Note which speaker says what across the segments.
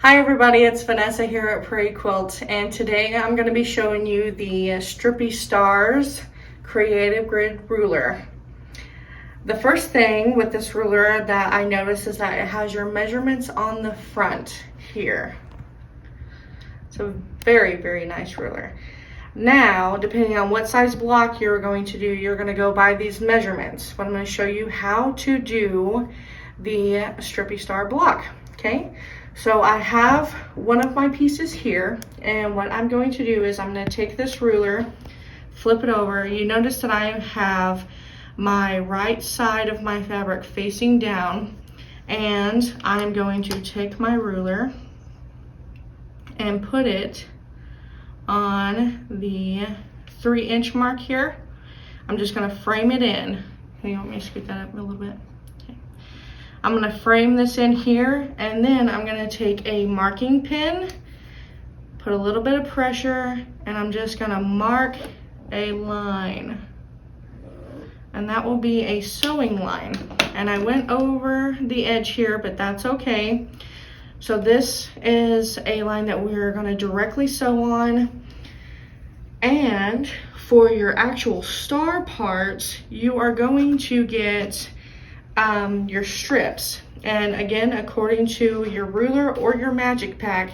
Speaker 1: Hi everybody, it's Vanessa here at Prairie Quilt, and today I'm going to be showing you the Strippy Star's Creative Grid Ruler. The first thing with this ruler that I noticed is that it has your measurements on the front here. It's a very, very nice ruler. Now, depending on what size block you're going to do, you're going to go by these measurements. But I'm going to show you how to do the Strippy Star block, okay? So I have one of my pieces here, and what I'm going to do is I'm going to take this ruler, flip it over. You notice that I have my right side of my fabric facing down, and I'm going to take my ruler and put it on the 3-inch mark here. I'm just going to frame it in. You want me to scoot that up a little bit? Okay. I'm going to frame this in here, and then I'm going to take a marking pen, put a little bit of pressure, and I'm just going to mark a line. And that will be a sewing line. And I went over the edge here, but that's okay. So this is a line that we're going to directly sew on. And for your actual star parts, you are going to get your strips. And again, according to your ruler or your magic pack,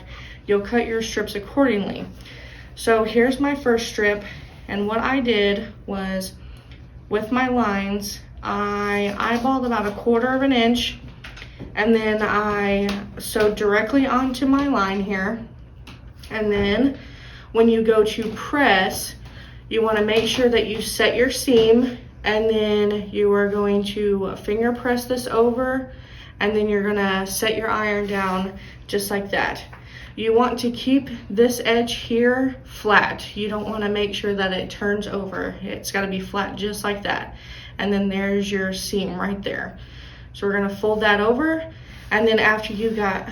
Speaker 1: you'll cut your strips accordingly. So here's my first strip, and what I did was, with my lines, I eyeballed about 1/4 of an inch, and then I sewed directly onto my line here. And then when you go to press, you want to make sure that you set your seam, and then you are going to finger press this over, and then you're going to set your iron down just like that. You want to keep this edge here flat. You don't want to make sure that it turns over. It's got to be flat just like that. And then there's your seam right there. So we're going to fold that over, and then after you got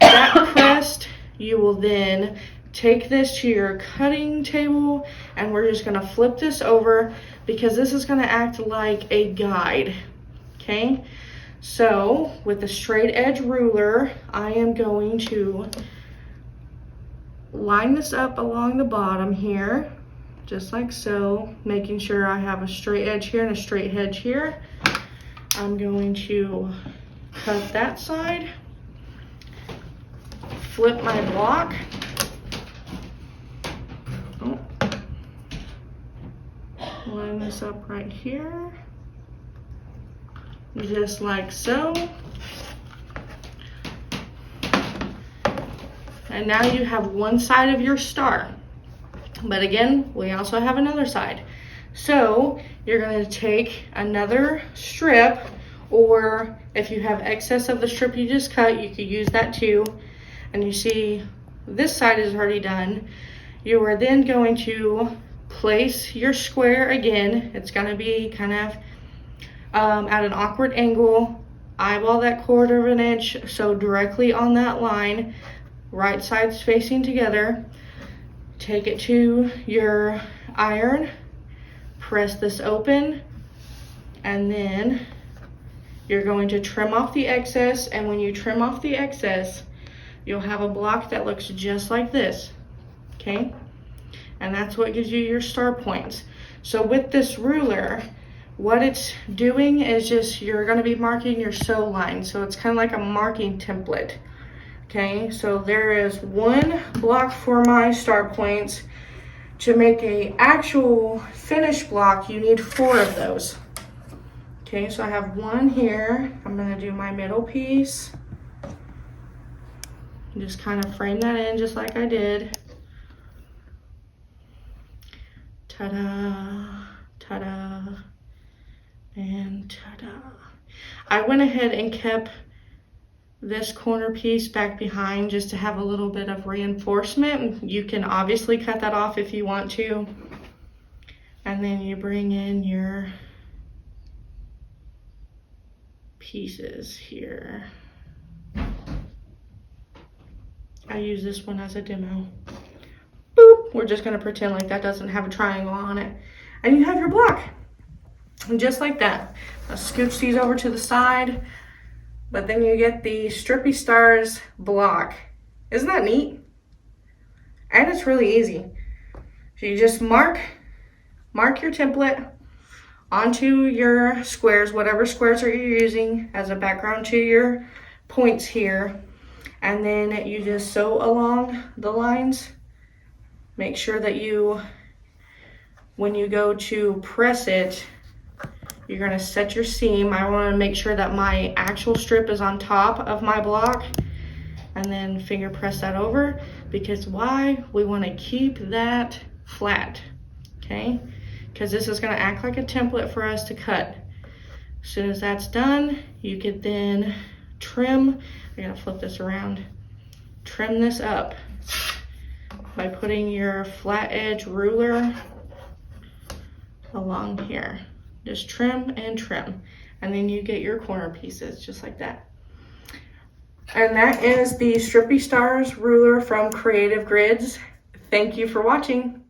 Speaker 1: that pressed, you will then take this to your cutting table, and we're just going to flip this over because this is going to act like a guide. Okay, so with the straight edge ruler, I am going to line this up along the bottom here, just like so, making sure I have a straight edge here and a straight edge here. I'm going to cut that side, flip my block, line this up right here, just like so. And now you have one side of your star. But again, we also have another side. So you're going to take another strip, or if you have excess of the strip you just cut, you could use that too. And you see this side is already done. You are then going to place your square again. It's going to be kind of at an awkward angle. Eyeball that 1/4 of an inch, so directly on that line. Right sides facing together. Take it to your iron, press this open, and then you're going to trim off the excess. And when you trim off the excess, you'll have a block that looks just like this, okay? And that's what gives you your star points. So with this ruler, what it's doing is just, you're going to be marking your sew line. So it's kind of like a marking template. Okay, so there is one block for my star points. To make a actual finished block, you need 4 of those. Okay, so I have one here. I'm going to do my middle piece. Just kind of frame that in just like I did. Ta-da, ta-da, and ta-da. I went ahead and kept this corner piece back behind just to have a little bit of reinforcement. You can obviously cut that off if you want to. And then you bring in your pieces here. I use this one as a demo. Boop! We're just going to pretend like that doesn't have a triangle on it. And you have your block. And just like that. I'll scooch these over to the side. But then you get the Strippy Star's block. Isn't that neat? And it's really easy. So you just mark your template onto your squares, whatever squares are you using as a background to your points here. And then you just sew along the lines. Make sure that when you go to press it, you're gonna set your seam. I wanna make sure that my actual strip is on top of my block, and then finger press that over, because why? We wanna keep that flat, okay? Because this is gonna act like a template for us to cut. As soon as that's done, you could then trim. I'm gonna flip this around. Trim this up by putting your flat edge ruler along here. Just trim and trim, and then you get your corner pieces just like that. And that is the Strippy Stars ruler from Creative Grids. Thank you for watching.